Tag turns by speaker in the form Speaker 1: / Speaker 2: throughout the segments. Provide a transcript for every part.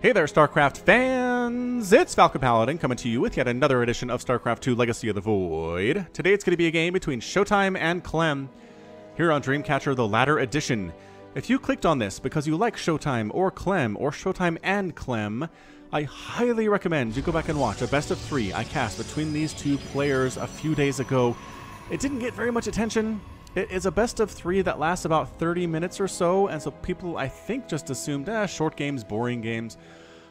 Speaker 1: Hey there, StarCraft fans! It's Falcon Paladin coming to you with yet another edition of StarCraft2 Legacy of the Void. Today it's going to be a game between ShoWTimE and Clem here on Dreamcatcher, the latter edition. If you clicked on this because you like ShoWTimE or Clem or ShoWTimE and Clem, I highly recommend you go back and watch a best of 3 I cast between these two players a few days ago. It didn't get very much attention. It is a best of 3 that lasts about 30 minutes or so, and so people, I think, just assumed, short games, boring games.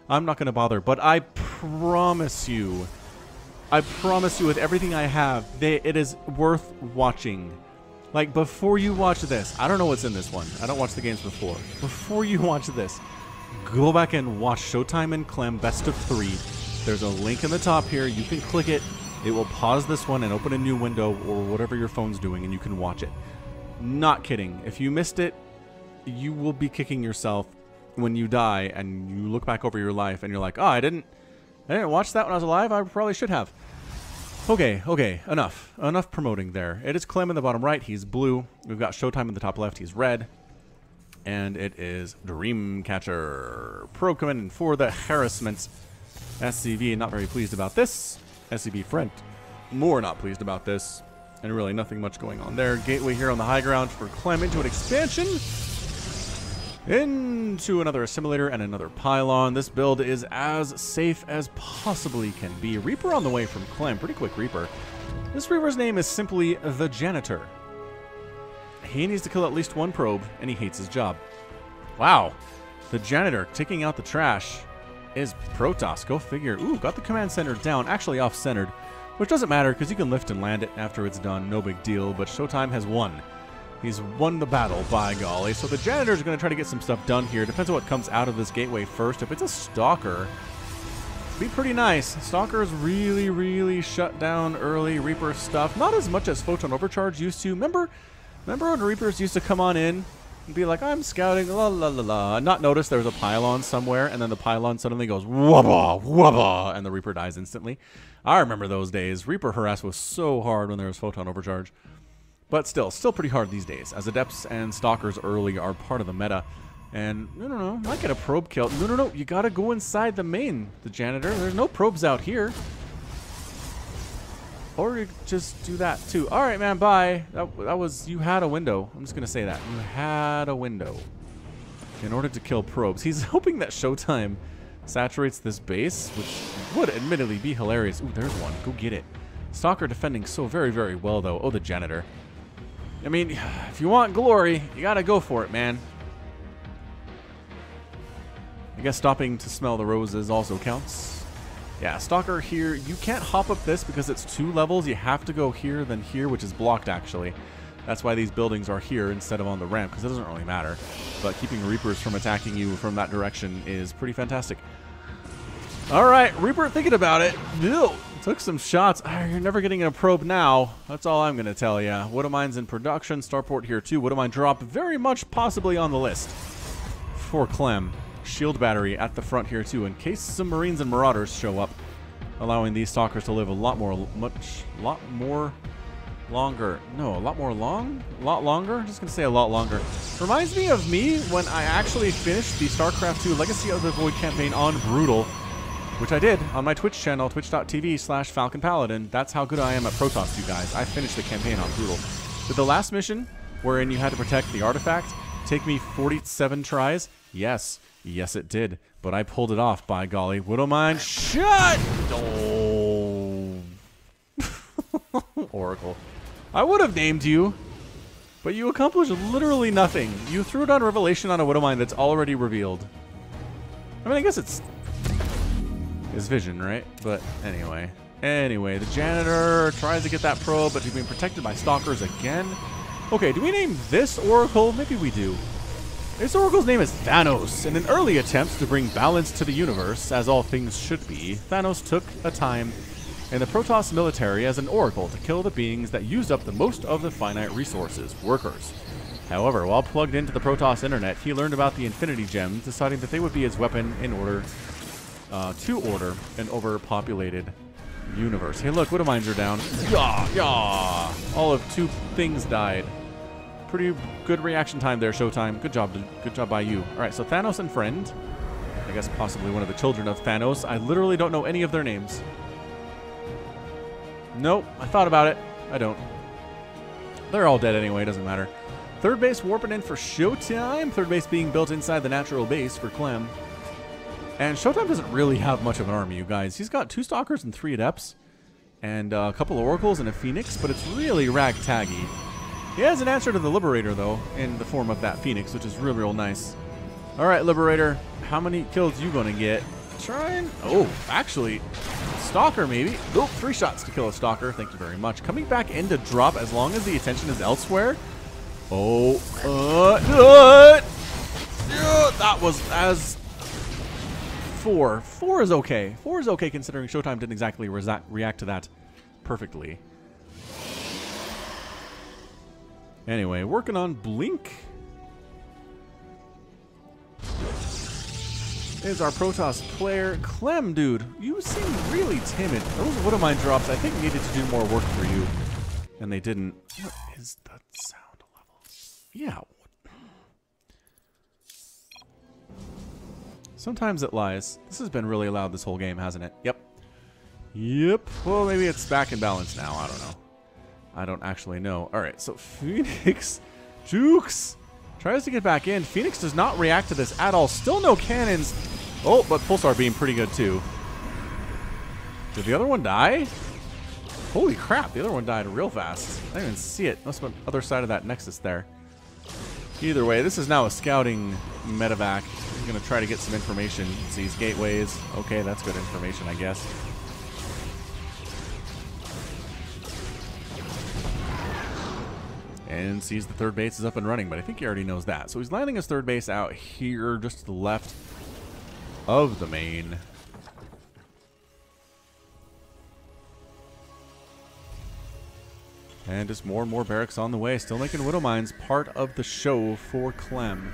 Speaker 1: I'm not going to bother, but I promise you with everything I have, it is worth watching. Like, before you watch this, I don't know what's in this one. I don't watch the games before. Before you watch this, go back and watch ShoWTimE and Clem best of 3. There's a link in the top here. You can click it. It will pause this one and open a new window or whatever your phone's doing, and you can watch it. Not kidding. If you missed it, you will be kicking yourself when you die and you look back over your life and you're like, oh, I didn't watch that when I was alive. I probably should have. Okay, enough promoting there. It is Clem in the bottom right. He's blue. We've got ShoWTimE in the top left. He's red. And it is Dreamcatcher. Pro coming in for the harassment. SCV not very pleased about this. SCV friend more not pleased about this. And really nothing much going on there. Gateway here on the high ground for Clem into an expansion. Into another assimilator and another pylon. This build is as safe as possibly can be. Reaper on the way from Clem. Pretty quick Reaper. This Reaper's name is simply the Janitor. He needs to kill at least one probe, and he hates his job. Wow. The Janitor taking out the trash is Protoss. Go figure. Ooh, got the command center down. Actually off-centered, which doesn't matter because you can lift and land it after it's done. No big deal, but ShoWTimE has won. He's won the battle, by golly. So the Janitor's going to try to get some stuff done here. Depends on what comes out of this gateway first. If it's a Stalker, it'd be pretty nice. Stalkers really shut down early Reaper stuff. Not as much as Photon Overcharge used to. Remember when Reapers used to come on in and be like, I'm scouting, la la la la, and not notice there was a pylon somewhere, and then the pylon suddenly goes, wubba, wubba, and the Reaper dies instantly. I remember those days. Reaper harass was so hard when there was Photon Overcharge. But still pretty hard these days, as Adepts and Stalkers early are part of the meta. And, no, might get a probe kill. No, you gotta go inside the main, the Janitor. There's no probes out here. Or you just do that too. Alright, man, bye. That was, you had a window. I'm just gonna say that. You had a window in order to kill probes. He's hoping that ShoWTimE saturates this base, which would admittedly be hilarious. Ooh, there's one. Go get it. Stalker defending so very well, though. Oh, the Janitor. I mean, if you want glory, you gotta go for it, man. I guess stopping to smell the roses also counts. Yeah, Stalker here, you can't hop up this because it's 2 levels. You have to go here, then here, which is blocked, actually. That's why these buildings are here instead of on the ramp, because it doesn't really matter. But keeping Reapers from attacking you from that direction is pretty fantastic. Alright, Reaper thinking about it. Ew. Took some shots. You're never getting a probe now. That's all I'm going to tell you. Widowmine's in production. Starport here too. Widowmine drop very much possibly on the list for Clem. Shield battery at the front here too in case some Marines and Marauders show up, allowing these Stalkers to live a lot longer. I'm just going to say a lot longer. Reminds me of me when I actually finished the StarCraft2 Legacy of the Void campaign on Brutal, which I did on my Twitch channel, twitch.tv/Falcon Paladin. That's how good I am at Protoss, you guys. I finished the campaign on Brutal. Did the last mission, wherein you had to protect the artifact, take me 47 tries? Yes, it did. But I pulled it off, by golly. Widowmine, shut! Oh. Oracle. I would have named you, but you accomplished literally nothing. You threw down Revelation on a Widowmine that's already revealed. I mean, I guess it's his vision, right? But anyway, the Janitor tries to get that probe, but he's being protected by Stalkers again. Okay, do we name this Oracle? Maybe we do. This Oracle's name is Thanos. In an early attempt to bring balance to the universe, as all things should be, Thanos took a time in the Protoss military as an Oracle to kill the beings that used up the most of the finite resources, workers. However, while plugged into the Protoss internet, he learned about the Infinity Gems, deciding that they would be his weapon in order to order an overpopulated universe. Hey, look, Widowmines are down. Yeah. All of 2 things died. Pretty good reaction time there, ShoWTimE. Good job by you. All right, so Thanos and friend. I guess possibly one of the children of Thanos. I literally don't know any of their names. Nope, I thought about it. I don't. They're all dead anyway, doesn't matter. Third base warping in for ShoWTimE. Third base being built inside the natural base for Clem. And ShoWTimE doesn't really have much of an army, you guys. He's got 2 Stalkers and 3 Adepts. And a couple of Oracles and a Phoenix, but it's really ragtaggy. He has an answer to the Liberator, though, in the form of that Phoenix, which is real, real nice. All right, Liberator, how many kills you gonna get? Trying. Oh, actually, Stalker maybe. Oh, 3 shots to kill a Stalker. Thank you very much. Coming back in to drop as long as the attention is elsewhere. Oh, that was as 4. 4 is okay. 4 is okay considering ShoWTimE didn't exactly react to that perfectly. Anyway, working on Blink is our Protoss player. Clem, dude, you seem really timid. Those Widowmine drops, I think, needed to do more work for you. And they didn't. What is the sound level? Yeah. Sometimes it lies. This has been really loud this whole game, hasn't it? Yep. Yep. Well, maybe it's back in balance now. I don't know. I don't actually know. All right, so Phoenix jukes. Tries to get back in. Phoenix does not react to this at all. Still no cannons. Oh, but Pulsar Beam pretty good too. Did the other one die? Holy crap, the other one died real fast. I didn't even see it. Must have been other side of that Nexus there. Either way, this is now a scouting medevac. He's going to try to get some information. Sees gateways. Okay, that's good information, I guess. And sees the third base is up and running, but I think he already knows that. So he's landing his third base out here, just to the left of the main. And just more and more barracks on the way. Still making Widowmines part of the show for Clem.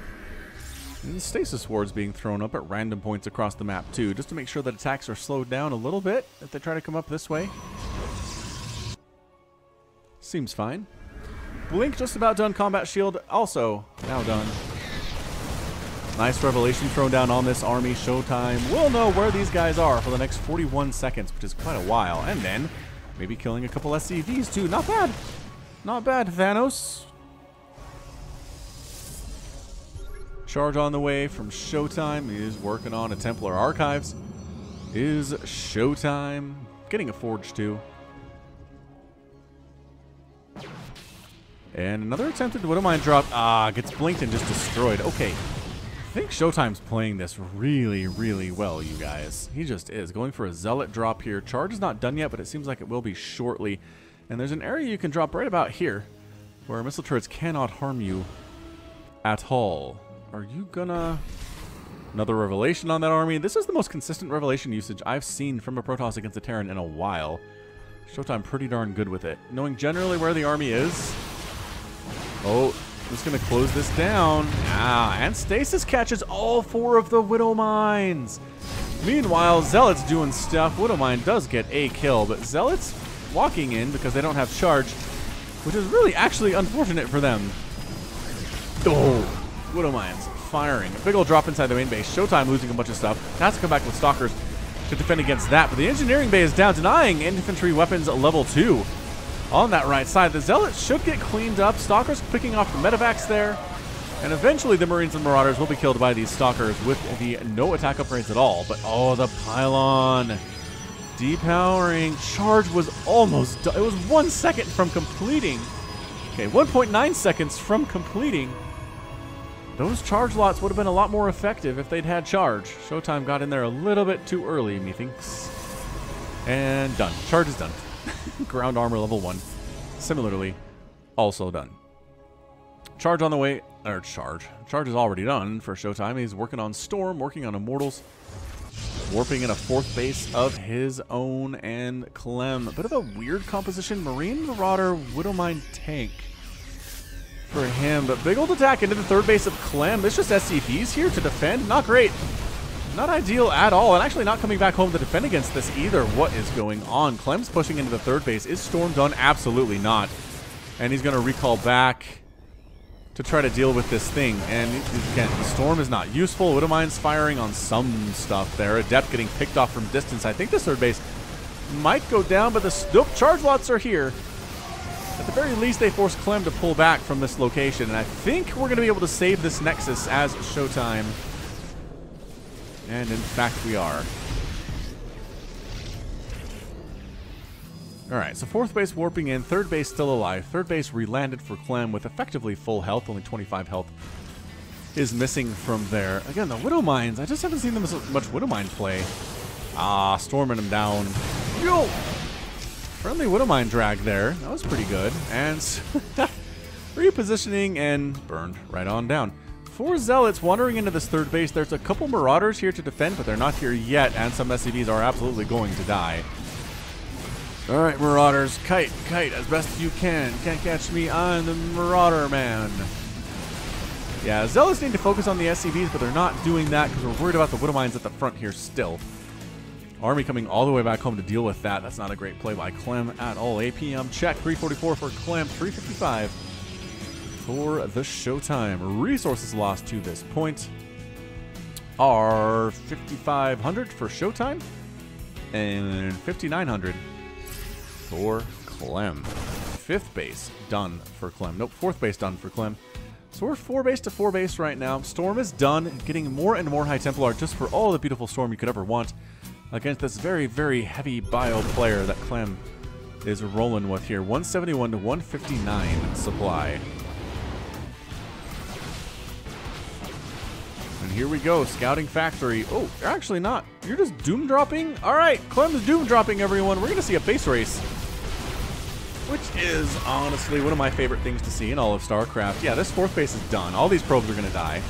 Speaker 1: And stasis wards being thrown up at random points across the map too, just to make sure that attacks are slowed down a little bit if they try to come up this way. Seems fine. Blink just about done. Combat Shield also now done. Nice revelation thrown down on this army. ShoWTimE will know where these guys are for the next 41 seconds, which is quite a while. And then maybe killing a couple SCVs too. Not bad. Not bad, Thanos. Charge on the way from ShoWTimE. He is working on a Templar Archives. Is ShoWTimE getting a Forge too. And another attempted Widowmine drop. Ah, gets blinked and just destroyed. Okay. I think ShoWTimE's playing this really, really well, you guys. He just is. Going for a Zealot drop here. Charge is not done yet, but it seems like it will be shortly. And there's an area you can drop right about here where missile turrets cannot harm you at all. Are you gonna... Another revelation on that army. This is the most consistent revelation usage I've seen from a Protoss against a Terran in a while. ShoWTimE pretty darn good with it. Knowing generally where the army is... Oh, just going to close this down. Ah, and Stasis catches all 4 of the Widowmines. Meanwhile, Zealot's doing stuff. Widowmine does get a kill, but Zealot's walking in because they don't have charge, which is really actually unfortunate for them. Oh, Widowmines firing. A big old drop inside the main base. ShoWTimE losing a bunch of stuff. Has to come back with Stalkers to defend against that, but the engineering bay is down, denying infantry weapons level 2. On that right side, the Zealots should get cleaned up. Stalkers picking off the medevacs there. And eventually the Marines and Marauders will be killed by these Stalkers with the no attack upgrades at all. But oh, the pylon. Depowering. Charge was almost done. It was 1 second from completing. Okay, 1.9 seconds from completing. Those charge lots would have been a lot more effective if they'd had charge. ShoWTimE got in there a little bit too early, methinks. And done. Charge is done. Ground armor level 1. Similarly, also done. Charge on the way. Or charge. Charge is already done for ShoWTimE. He's working on Storm, working on Immortals. Warping in a 4th base of his own, and Clem. A bit of a weird composition. Marine, Marauder, Widowmine, Tank for him. But big old attack into the 3rd base of Clem. It's just SCVs here to defend. Not great. Not ideal at all, and actually not coming back home to defend against this either. What is going on? Clem's pushing into the 3rd base. Is Storm done? Absolutely not. And he's going to recall back to try to deal with this thing. And again, the Storm is not useful. Widowmine's firing on some stuff there. Adept getting picked off from distance. I think this third base might go down, but the nope, charge lots are here. At the very least, they force Clem to pull back from this location, and I think we're going to be able to save this Nexus as ShoWTimE. And in fact, we are. Alright, so fourth base warping in, third base still alive. Third base relanded for Clem with effectively full health, only 25 health is missing from there. Again, the Widowmines, I just haven't seen them as much Widowmine play. Ah, storming him down. Yo! Friendly Widowmine drag there. That was pretty good. And repositioning and burned right on down. 4 Zealots wandering into this third base. There's a couple Marauders here to defend, but they're not here yet, and some SCVs are absolutely going to die. Alright, Marauders, kite as best you can. Can't catch me on the Marauder man. Yeah, Zealots need to focus on the SCVs, but they're not doing that because we're worried about the Widowmines at the front here still. Army coming all the way back home to deal with that. That's not a great play by Clem at all. APM check, 344 for Clem, 355 for the ShoWTimE. Resources lost to this point are 5,500 for ShoWTimE and 5,900 for Clem. Fifth base done for Clem. Nope, fourth base done for Clem. So we're 4 base to 4 base right now. Storm is done, getting more and more High Templar just for all the beautiful Storm you could ever want against this very, very heavy bio player that Clem is rolling with here. 171 to 159 supply. And here we go, Scouting Factory. Oh, you're actually not. You're just doom dropping? All right, Clem is doom dropping, everyone. We're going to see a base race, which is honestly one of my favorite things to see in all of StarCraft. Yeah, this fourth base is done. All these probes are going to die.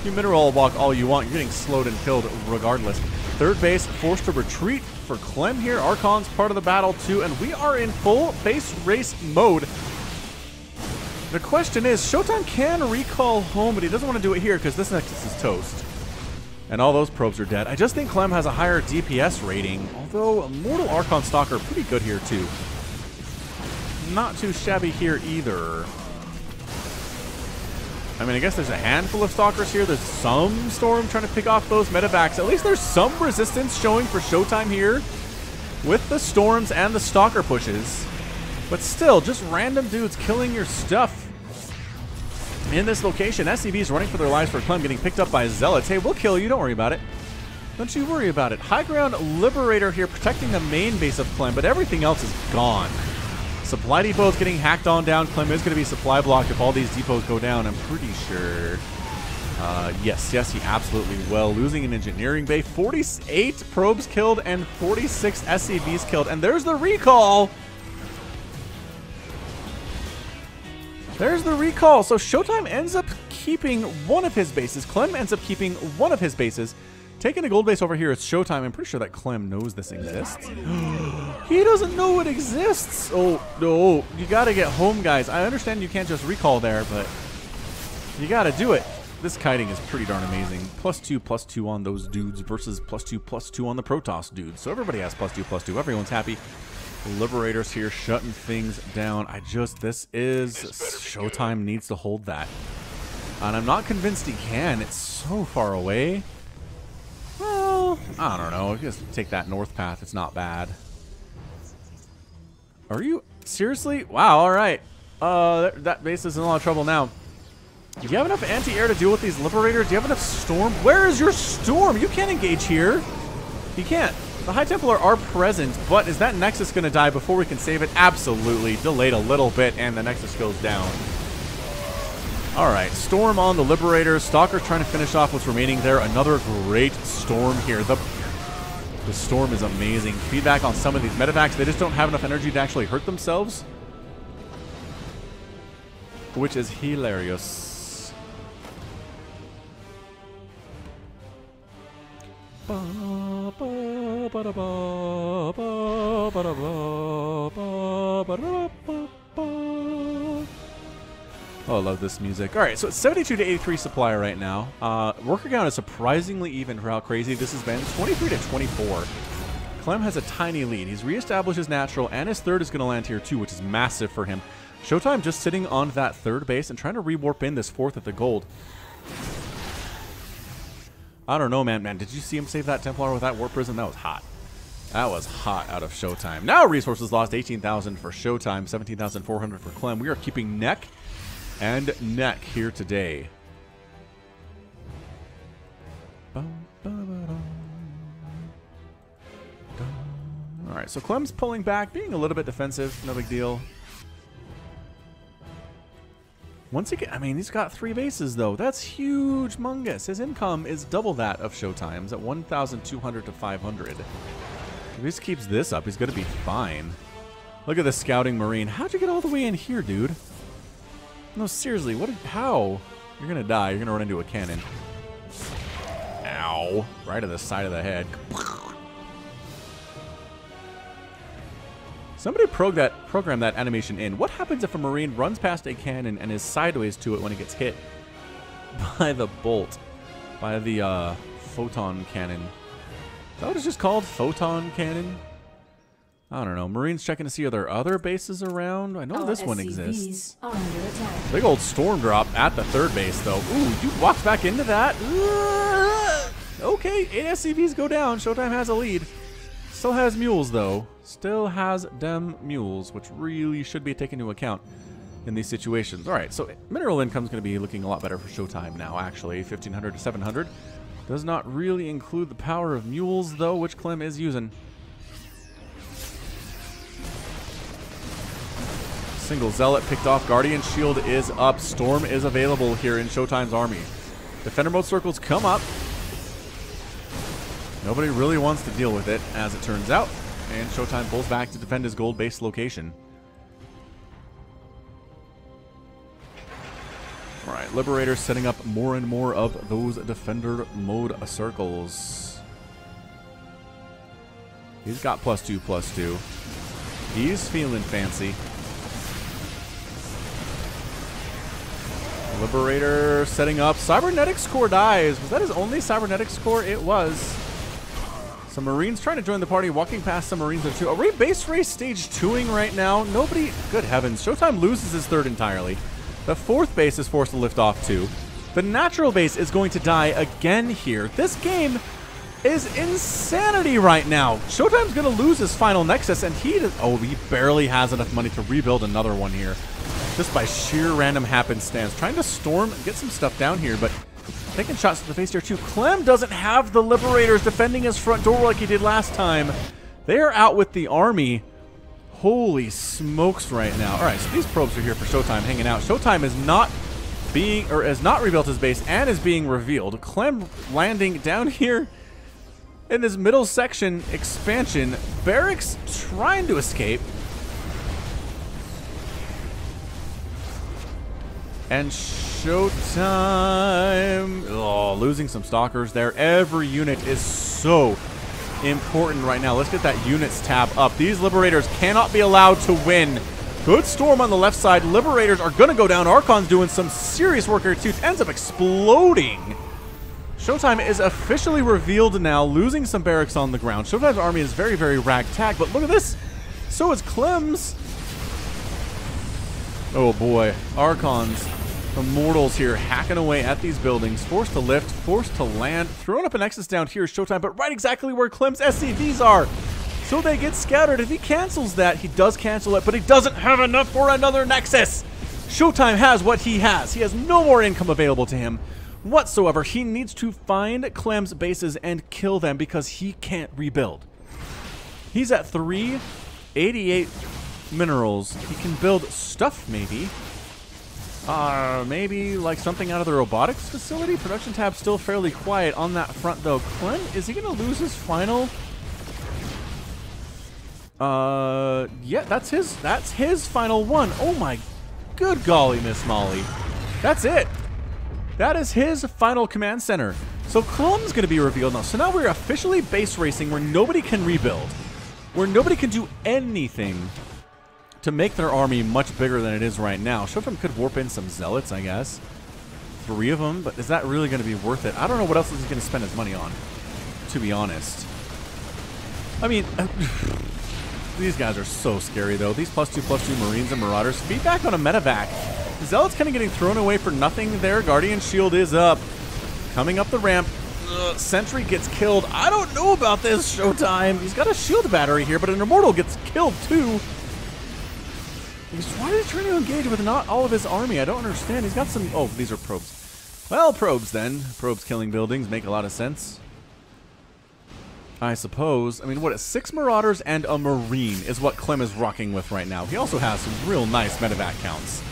Speaker 1: You mineral walk all you want. You're getting slowed and killed regardless. Third base forced to retreat for Clem here. Archon's part of the battle too, and we are in full base race mode. The question is, ShoWTimE can recall home, but he doesn't want to do it here because this Nexus is toast. And all those probes are dead. I just think Clem has a higher DPS rating, although Mortal Archon Stalker pretty good here too. Not too shabby here either. I mean, I guess there's a handful of Stalkers here. There's some Storm trying to pick off those medevacs. At least there's some resistance showing for ShoWTimE here with the Storms and the Stalker pushes. But still, just random dudes killing your stuff in this location. SCVs running for their lives for Clem, getting picked up by Zealots. Hey, we'll kill you. Don't worry about it. Don't you worry about it. High Ground Liberator here protecting the main base of Clem, but everything else is gone. Supply depots getting hacked on down. Clem is going to be supply blocked if all these depots go down, I'm pretty sure. Yes, he absolutely will. Losing an engineering bay. 48 probes killed and 46 SCVs killed. And there's the recall. There's the recall. So ShoWTimE ends up keeping one of his bases. Clem ends up keeping one of his bases. Taking a gold base over here is ShoWTimE. I'm pretty sure that Clem knows this exists. He doesn't know it exists. Oh, no. You got to get home, guys. I understand you can't just recall there, but you got to do it. This kiting is pretty darn amazing. +2/+2 on those dudes versus +2/+2 on the Protoss dudes. So everybody has +2/+2. Everyone's happy. Liberators here shutting things down. This is ShoWTimE needs to hold that. And I'm not convinced he can. It's so far away. Well, I don't know. Just take that north path. It's not bad. Are you seriously? Wow. All right. That base is in a lot of trouble now. Do you have enough anti-air to deal with these Liberators? Do you have enough Storm? Where is your Storm? You can't engage here. You can't. The High Templar are present, but is that Nexus going to die before we can save it? Absolutely. Delayed a little bit, and the Nexus goes down. All right, Storm on the Liberators. Stalker trying to finish off what's remaining there. Another great Storm here. The Storm is amazing. Feedback on some of these medevacs. They just don't have enough energy to actually hurt themselves, which is hilarious. Oh, I love this music. All right, so it's 72 to 83 supply right now. Worker count is surprisingly even for how crazy this has been. 23 to 24. Clem has a tiny lead. He's reestablished his natural, and his third is going to land here too, which is massive for him. ShoWTimE just sitting on that third base and trying to re-warp in this fourth at the gold. I don't know, man. Did you see him save that Templar with that warp prism? That was hot. That was hot out of ShoWTimE. Now resources lost, 18,000 for ShoWTimE, 17,400 for Clem. We are keeping neck and neck here today. Alright, so Clem's pulling back, being a little bit defensive. No big deal. Once again, I mean, he's got 3 bases, though. That's huge, mungus. His income is double that of ShoWTimE's at 1,200 to 500. If he just keeps this up, he's going to be fine. Look at the scouting Marine. How'd you get all the way in here, dude? No, seriously, how? You're going to die. You're going to run into a cannon. Ow. Right to the side of the head. Somebody program that animation in. What happens if a Marine runs past a cannon and is sideways to it when it gets hit by the bolt? By the photon cannon. Is that what it's just called? Photon cannon? I don't know. Marines checking to see are there other bases around? I know this one exists. Big old storm drop at the third base, though. Ooh, you walked back into that? Okay, 8 SCVs go down. ShoWTimE has a lead. Still has mules, though. Still has dem mules, which really should be taken into account in these situations. All right, so mineral income is going to be looking a lot better for ShoWTimE now, actually. 1,500 to 700. Does not really include the power of mules, though, which Clem is using. Single Zealot picked off. Guardian Shield is up. Storm is available here in ShoWTimE's army. Defender mode circles come up. Nobody really wants to deal with it, as it turns out. And ShoWTimE pulls back to defend his gold base location. Alright, Liberator setting up more and more of those defender mode circles. He's got +2/+2. He's feeling fancy. Liberator setting up. Cybernetics core dies. Was that his only cybernetics core? It was. Some Marines trying to join the party, walking past some Marines there too. Are we base race stage 2ing right now? Nobody. Good heavens. ShoWTimE loses his third entirely. The fourth base is forced to lift off too. The natural base is going to die again here. This game is insanity right now. ShoWTimE's going to lose his final Nexus, and he barely has enough money to rebuild another one here. Just by sheer random happenstance. Trying to storm and get some stuff down here, but taking shots to the face here too. Clem doesn't have the Liberators defending his front door like he did last time. They are out with the army. Holy smokes right now. Alright, so these probes are here for ShoWTimE hanging out. ShoWTimE has not rebuilt his base and is being revealed. Clem landing down here in this middle section expansion. Barracks trying to escape. And ShoWTimE, losing some stalkers there. Every unit is so important right now. Let's get that units tab up. These Liberators cannot be allowed to win. Good storm on the left side. Liberators are going to go down. Archon's doing some serious work here too. It ends up exploding. ShoWTimE is officially revealed now, losing some barracks on the ground. ShoWTimE's army is very, very ragtag, but look at this. So is Clem's. Oh boy, Archons, Immortals here hacking away at these buildings, forced to lift, forced to land, throwing up a Nexus down here is ShoWTimE, but right exactly where Clem's SCVs are. So they get scattered. If he cancels that, he does cancel it, but he doesn't have enough for another Nexus. ShoWTimE has what he has. He has no more income available to him whatsoever. He needs to find Clem's bases and kill them because he can't rebuild. He's at 388 minerals. He can build stuff, maybe. Maybe like something out of the robotics facility. Production tab still fairly quiet on that front, though. Clem, is he going to lose his final? Yeah, that's his final one. Oh my good golly, Miss Molly. That's it. That is his final command center. So Clem's going to be revealed now. So now we're officially base racing where nobody can rebuild. Where nobody can do anything to make their army much bigger than it is right now. ShoWTimE could warp in some Zealots, I guess. 3 of them, but is that really going to be worth it? I don't know what else he's going to spend his money on, to be honest. I mean, These guys are so scary, though. These +2/+2 Marines and Marauders. Feedback on a medevac. Zealot's kind of getting thrown away for nothing there. Guardian Shield is up. Coming up the ramp. Sentry gets killed. I don't know about this, ShoWTimE. He's got a shield battery here, but an Immortal gets killed, too. Why is he trying to engage with not all of his army? I don't understand. He's got some... Oh, these are probes. Well, probes, then. Probes killing buildings make a lot of sense. I suppose. I mean, what, 6 Marauders and a Marine is what Clem is rocking with right now. He also has some real nice medevac counts.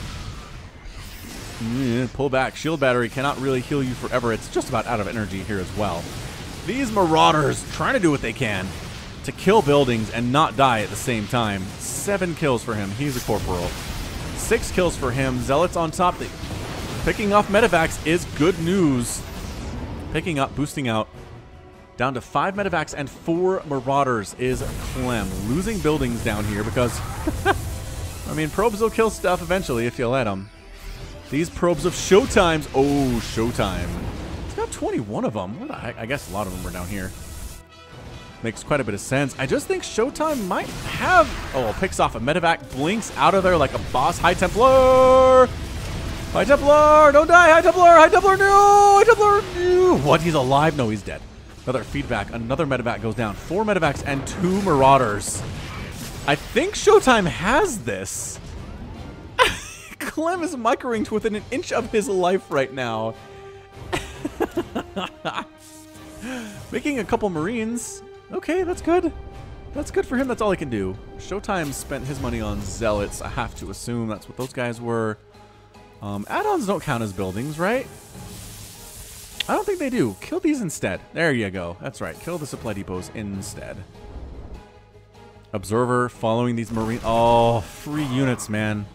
Speaker 1: Pull back. Shield battery cannot really heal you forever. It's just about out of energy here as well. These Marauders trying to do what they can to kill buildings and not die at the same time. 7 kills for him. He's a corporal. 6 kills for him. Zealots on top. Picking off medevacs is good news. Picking up, boosting out. Down to 5 medevacs and 4 Marauders is Clem. Losing buildings down here because, I mean, probes will kill stuff eventually if you let them. These probes of ShoWTimE's. Oh, ShoWTimE. It's got 21 of them. What the heck? I guess a lot of them are down here. Makes quite a bit of sense. I just think ShoWTimE might have... Oh, picks off a medevac. Blinks out of there like a boss. High Templar! High Templar! Don't die! High Templar! High Templar! No! High Templar! No! What? He's alive? No, he's dead. Another feedback. Another medevac goes down. 4 medevacs and 2 Marauders. I think ShoWTimE has this. Clem is microing to within an inch of his life right now. Making a couple Marines. Okay, that's good. That's good for him. That's all he can do. ShoWTimE spent his money on Zealots. I have to assume that's what those guys were. Add-ons don't count as buildings, right? I don't think they do. Kill these instead. There you go. That's right. Kill the supply depots instead. Observer following these Marine. Oh, free units, man.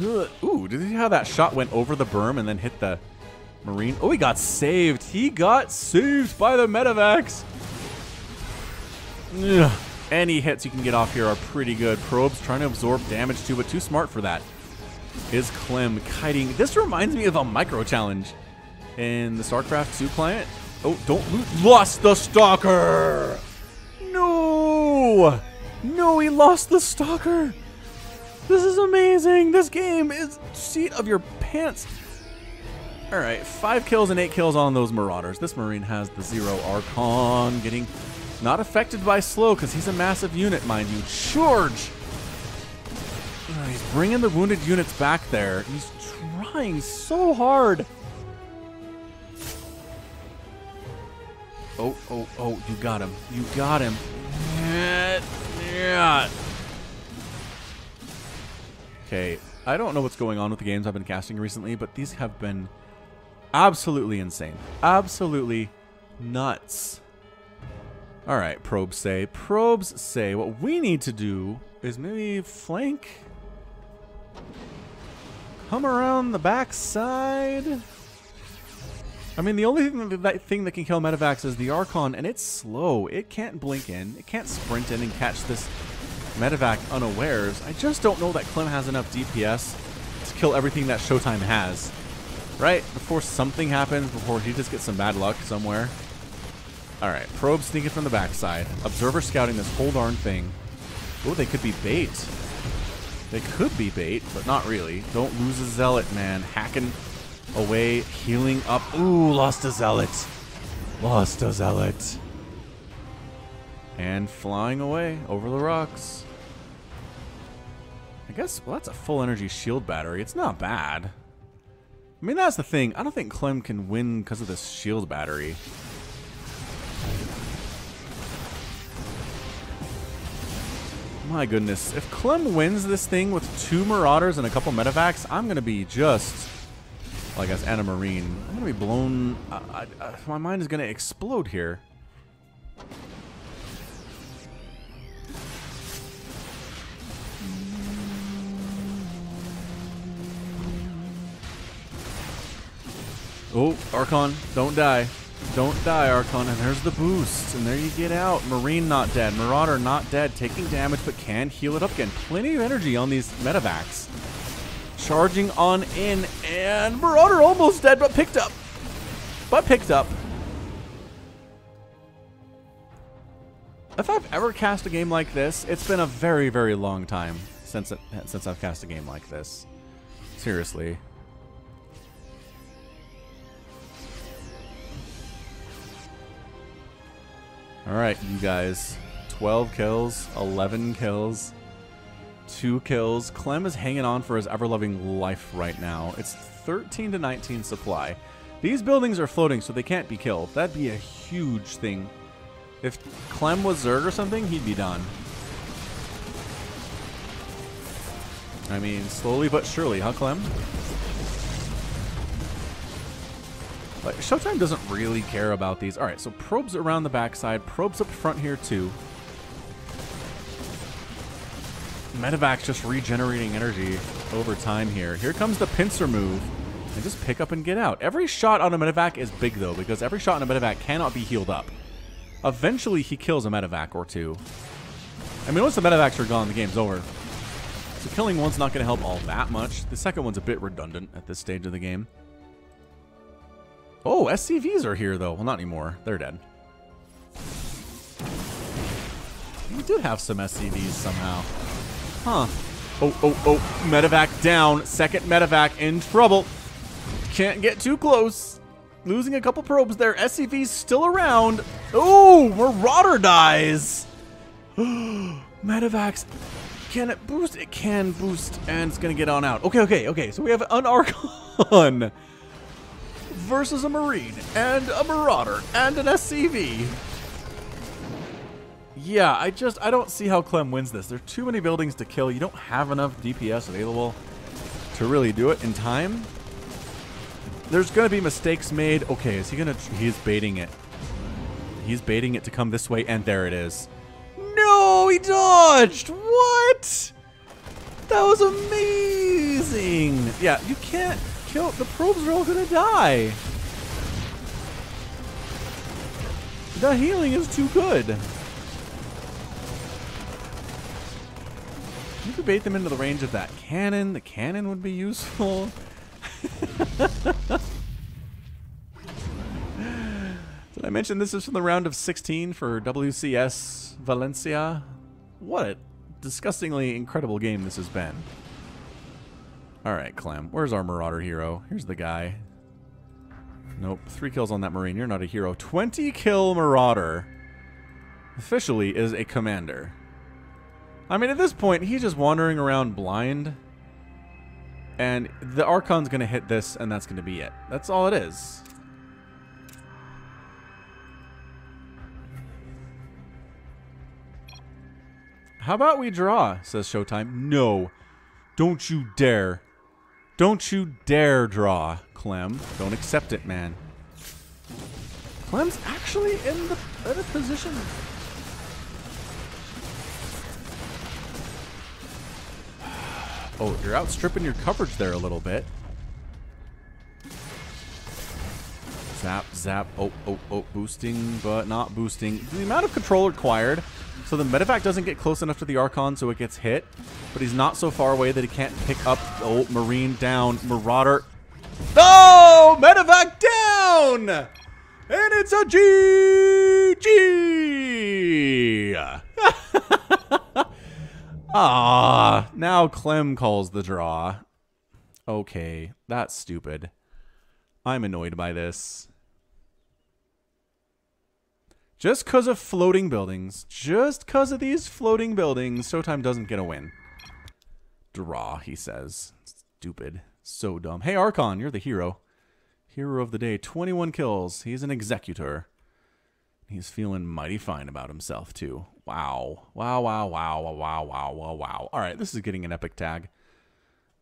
Speaker 1: Ooh, did you see how that shot went over the berm and then hit the Marine? Oh, he got saved. He got saved by the medevacs. Any hits you can get off here are pretty good. Probes trying to absorb damage too, but too smart for that. Is Clem kiting. This reminds me of a micro challenge in the StarCraft2 client. Oh, don't loot. Lost the Stalker. No. No, he lost the Stalker. This is amazing. This game is seat of your pants. All right, 5 kills and 8 kills on those Marauders. This Marine has the 0 Archon, getting not affected by slow because he's a massive unit, mind you. Charge. He's bringing the wounded units back there. He's trying so hard. Oh, oh, oh, you got him. You got him. Yeah. Okay, I don't know what's going on with the games I've been casting recently, but these have been absolutely insane. Absolutely nuts. All right, probes say. Probes say what we need to do is maybe flank. Come around the back side. I mean, the only thing that can kill medevacs is the Archon, and it's slow. It can't blink in. It can't sprint in and catch this medevac unawares. I just don't know that Clem has enough DPS to kill everything that ShoWTimE has. Right? Before something happens, before he just gets some bad luck somewhere. Alright, probe sneaking from the backside. Observer scouting this whole darn thing. Oh, they could be bait. They could be bait, but not really. Don't lose a Zealot, man. Hacking away, healing up. Ooh, lost a Zealot. Lost a Zealot. And flying away over the rocks. I guess, well, that's a full energy shield battery. It's not bad. I mean, that's the thing. I don't think Clem can win because of this shield battery. My goodness. If Clem wins this thing with 2 Marauders and a couple medevacs, I'm going to be just... Well, I guess, and a Marine. I'm going to be blown... my mind is going to explode here. Oh, Archon, don't die. Don't die, Archon. And there's the boost. And there you get out. Marine not dead. Marauder not dead. Taking damage, but can heal it up again. Plenty of energy on these medevacs. Charging on in. And Marauder almost dead, but picked up. If I've ever cast a game like this, it's been a very, very long time since I've cast a game like this. Seriously. Alright, you guys. 12 kills, 11 kills, 2 kills. Clem is hanging on for his ever-loving life right now. It's 13 to 19 supply. These buildings are floating, so they can't be killed. That'd be a huge thing. If Clem was Zerg or something, he'd be done. I mean, slowly but surely, huh, Clem? But ShoWTimE doesn't really care about these. Alright, so probes around the backside, probes up front here too. Medevac's just regenerating energy over time here. Here comes the pincer move. And just pick up and get out. Every shot on a medevac is big though, because every shot on a medevac cannot be healed up. Eventually he kills a medevac or two. I mean, once the medevacs are gone, the game's over. So killing one's not going to help all that much. The second one's a bit redundant at this stage of the game. Oh, SCVs are here, though. Well, not anymore. They're dead. We did have some SCVs somehow. Huh. Oh. Medevac down. Second medevac in trouble. Can't get too close. Losing a couple probes there. SCV's still around. Oh, Marauder dies. Medevacs. Can it boost? It can boost, and it's going to get on out. Okay. So we have an Archon versus a Marine, and a Marauder, and an SCV. Yeah, I don't see how Clem wins this. There are too many buildings to kill. You don't have enough DPS available to really do it in time. There's going to be mistakes made. Okay, is he going to... He's baiting it. He's baiting it to come this way, and there it is. No, he dodged! What? That was amazing! Yeah, you can't kill... The probes are all going to die. The healing is too good. You could bait them into the range of that cannon. The cannon would be useful. Did I mention this is from the round of 16 for WCS Valencia? What a disgustingly incredible game this has been. Alright, Clem. Where's our Marauder hero? Here's the guy. Nope. 3 kills on that Marine. You're not a hero. 20 kill Marauder officially is a commander. I mean, at this point, he's just wandering around blind. And the Archon's going to hit this, and that's going to be it. That's all it is. How about we draw, says ShoWTimE. No. Don't you dare. Don't you dare draw, Clem. Don't accept it, man. Clem's actually in a position... Oh, you're outstripping your coverage there a little bit. Zap, zap. Oh, boosting, but not boosting. The amount of control required, so the medevac doesn't get close enough to the Archon so it gets hit, but he's not so far away that he can't pick up. Oh, Marine down. Marauder. Oh, medevac down! And it's a GG! Ah, now Clem calls the draw. Okay, that's stupid. I'm annoyed by this. Just because of floating buildings, just because of these floating buildings, ShoWTimE doesn't get a win. Draw, he says. Stupid. So dumb. Hey, Archon, you're the hero. Hero of the day. 21 kills. He's an executor. He's feeling mighty fine about himself, too. Wow. Wow. All right, this is getting an epic tag.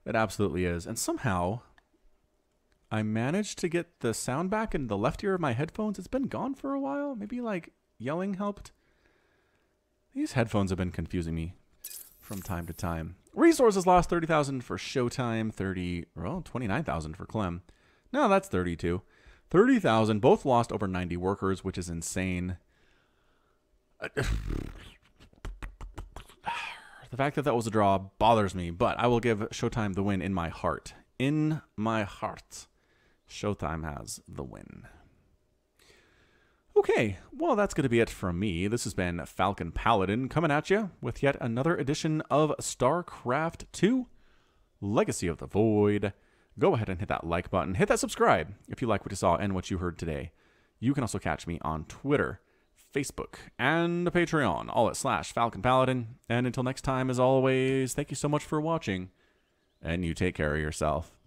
Speaker 1: It absolutely is. And somehow, I managed to get the sound back in the left ear of my headphones. It's been gone for a while. Maybe, like, yelling helped. These headphones have been confusing me from time to time. Resources lost 30,000 for ShoWTimE, 29,000 for Clem. No, that's 32. 30,000, both lost over 90 workers, which is insane. The fact that that was a draw bothers me, but I will give ShoWTimE the win in my heart. In my heart, ShoWTimE has the win. Okay, well, that's going to be it from me. This has been Falcon Paladin coming at you with yet another edition of StarCraft2 Legacy of the Void. Go ahead and hit that like button. Hit that subscribe if you like what you saw and what you heard today. You can also catch me on Twitter, Facebook, and Patreon, all at /Falcon Paladin. And until next time, as always, thank you so much for watching, and you take care of yourself.